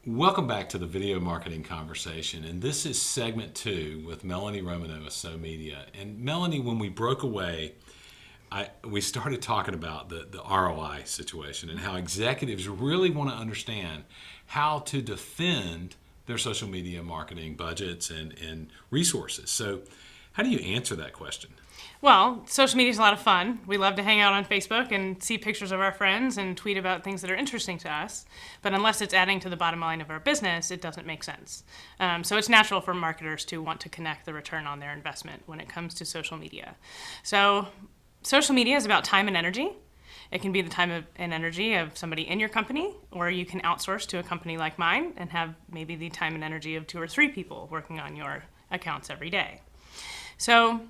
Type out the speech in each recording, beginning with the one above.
Welcome back to the Video Marketing Conversation, and this is segment 2 with Melanie Romano of So Media. And Melanie, when we broke away, we started talking about the ROI situation and how executives really want to understand how to defend their social media marketing budgets and resources. So how do you answer that question? Well, social media is a lot of fun. We love to hang out on Facebook and see pictures of our friends and tweet about things that are interesting to us. But unless it's adding to the bottom line of our business, it doesn't make sense. So it's natural for marketers to want to connect the return on their investment when it comes to social media. So social media is about time and energy. It can be the time and energy of somebody in your company, or you can outsource to a company like mine and have maybe the time and energy of 2 or 3 people working on your accounts every day. So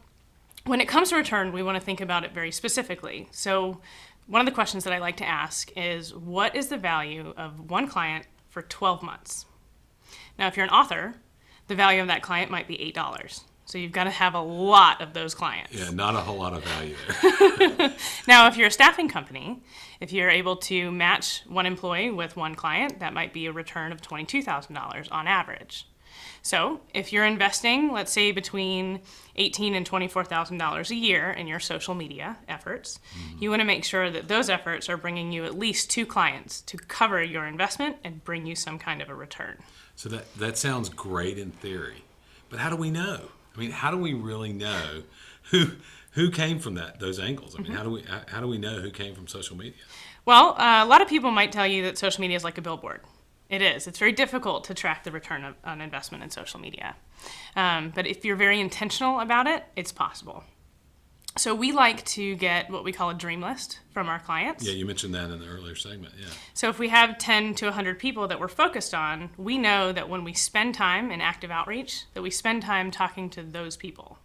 when it comes to return, we want to think about it very specifically. So one of the questions that I like to ask is, what is the value of one client for 12 months? Now, if you're an author, the value of that client might be $8. So you've got to have a lot of those clients. Yeah, not a whole lot of value there. Now, if you're a staffing company, if you're able to match one employee with one client, that might be a return of $22,000 on average. So if you're investing, let's say, between $18,000 and $24,000 a year in your social media efforts, you want to make sure that those efforts are bringing you at least 2 clients to cover your investment and bring you some kind of a return. So that sounds great in theory, but how do we know? I mean, how do we really know who came from those angles? I mean, how do we know who came from social media? Well, a lot of people might tell you that social media is like a billboard. It is. It's very difficult to track the return on investment in social media. But if you're very intentional about it, it's possible. So we like to get what we call a dream list from our clients. Yeah, you mentioned that in the earlier segment, yeah. So if we have 10 to 100 people that we're focused on, we know that when we spend time in active outreach, that we spend time talking to those people.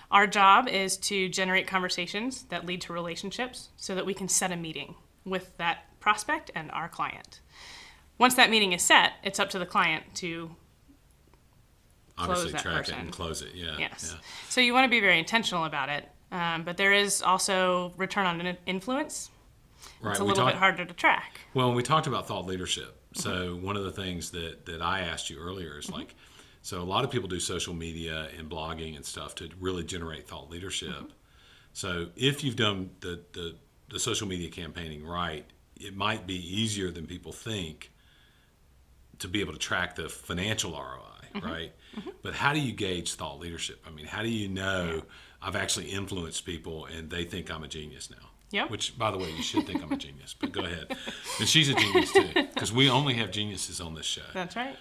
Our job is to generate conversations that lead to relationships so that we can set a meeting with that prospect and our client. Once that meeting is set, it's up to the client to Obviously close that track person. it and close it, yeah. Yes. Yeah. So you want to be very intentional about it. But there is also return on influence. Right. It's a little bit harder to track. Well, we talked about thought leadership. So one of the things that I asked you earlier is so a lot of people do social media and blogging and stuff to really generate thought leadership. So if you've done the social media campaigning right, it might be easier than people think to be able to track the financial ROI, right? But how do you gauge thought leadership? I mean, how do you know I've actually influenced people and they think I'm a genius now? Yep. Which, by the way, you should think I'm a genius, but go ahead. And she's a genius too, because we only have geniuses on this show. That's right.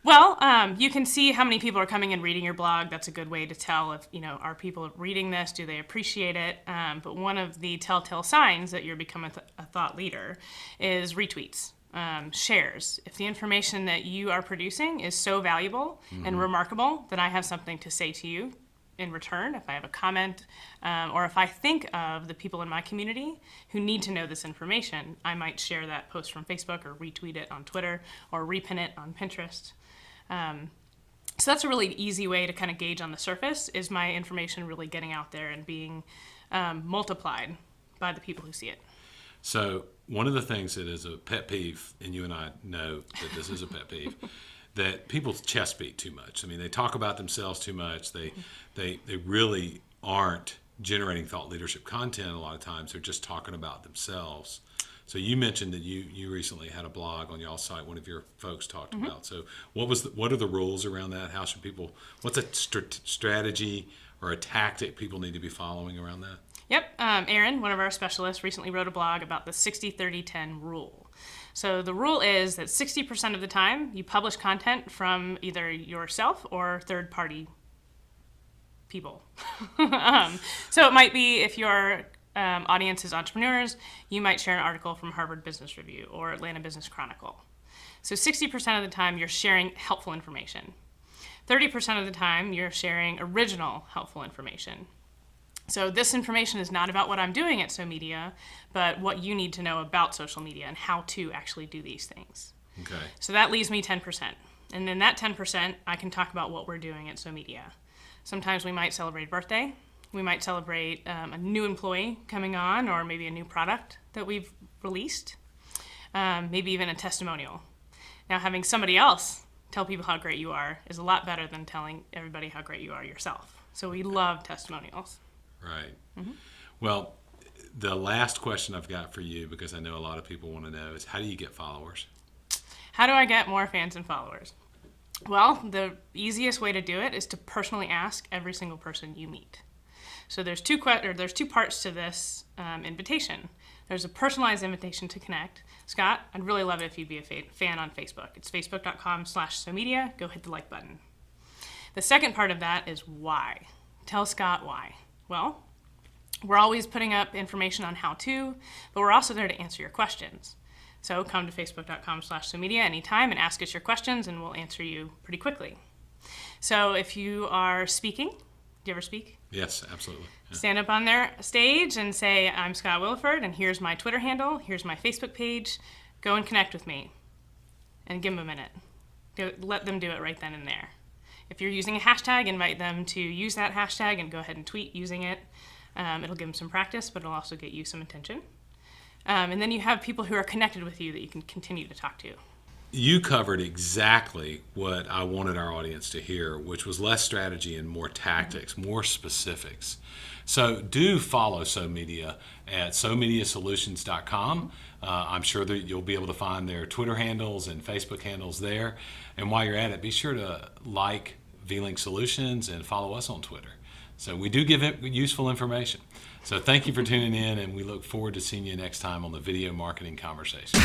Well, you can see how many people are coming and reading your blog. That's a good way to tell if, are people reading this? Do they appreciate it? But one of the telltale signs that you're becoming a thought leader is retweets. Shares. If the information that you are producing is so valuable and remarkable, then I have something to say to you in return. If I have a comment, or if I think of the people in my community who need to know this information, I might share that post from Facebook or retweet it on Twitter or repin it on Pinterest. So that's a really easy way to kind of gauge on the surface, is my information really getting out there and being multiplied by the people who see it. So one of the things that is a pet peeve, and you and I know that this is a pet peeve, that people chest beat too much. I mean, they talk about themselves too much. They really aren't generating thought leadership content a lot of times. They're just talking about themselves. So you mentioned that you recently had a blog on y'all's site. One of your folks talked about. So what are the rules around that? How should people? What's a strategy or a tactic people need to be following around that? Yep. Aaron, one of our specialists, recently wrote a blog about the 60-30-10 rule. So the rule is that 60% of the time you publish content from either yourself or third-party people. So it might be, if your audience is entrepreneurs, you might share an article from Harvard Business Review or Atlanta Business Chronicle. So 60% of the time you're sharing helpful information. 30% of the time you're sharing original helpful information. So this information is not about what I'm doing at So Media, but what you need to know about social media and how to actually do these things. Okay. So that leaves me 10%. And then that 10%, I can talk about what we're doing at So Media. Sometimes we might celebrate a birthday. We might celebrate a new employee coming on, or maybe a new product that we've released, maybe even a testimonial. Now, having somebody else tell people how great you are is a lot better than telling everybody how great you are yourself. So we love testimonials. Right. Well, the last question I've got for you, because I know a lot of people want to know, is how do you get followers? How do I get more fans and followers? Well, the easiest way to do it is to personally ask every single person you meet. So there's two parts to this invitation. There's a personalized invitation to connect. Scott, I'd really love it if you'd be a fan on Facebook. It's facebook.com/somedia. Go hit the like button. The second part of that is why. Tell Scott why. Well, we're always putting up information on how to, but we're also there to answer your questions. So come to facebook.com/somedia anytime and ask us your questions, and we'll answer you pretty quickly. So if you are speaking, do you ever speak? Yes, absolutely. Yeah. Stand up on their stage and say, I'm Scott Williford, and here's my Twitter handle, here's my Facebook page. Go and connect with me. And give them a minute. Let them do it right then and there. If you're using a hashtag, invite them to use that hashtag and go ahead and tweet using it. It'll give them some practice, but it'll also get you some attention. And then you have people who are connected with you that you can continue to talk to. You covered exactly what I wanted our audience to hear, which was less strategy and more tactics, more specifics. So do follow SoMedia at SoMediaSolutions.com. I'm sure that you'll be able to find their Twitter handles and Facebook handles there. And while you're at it, be sure to like vLink Solutions and follow us on Twitter. So we do give it useful information. So thank you for tuning in, and we look forward to seeing you next time on the Video Marketing Conversation.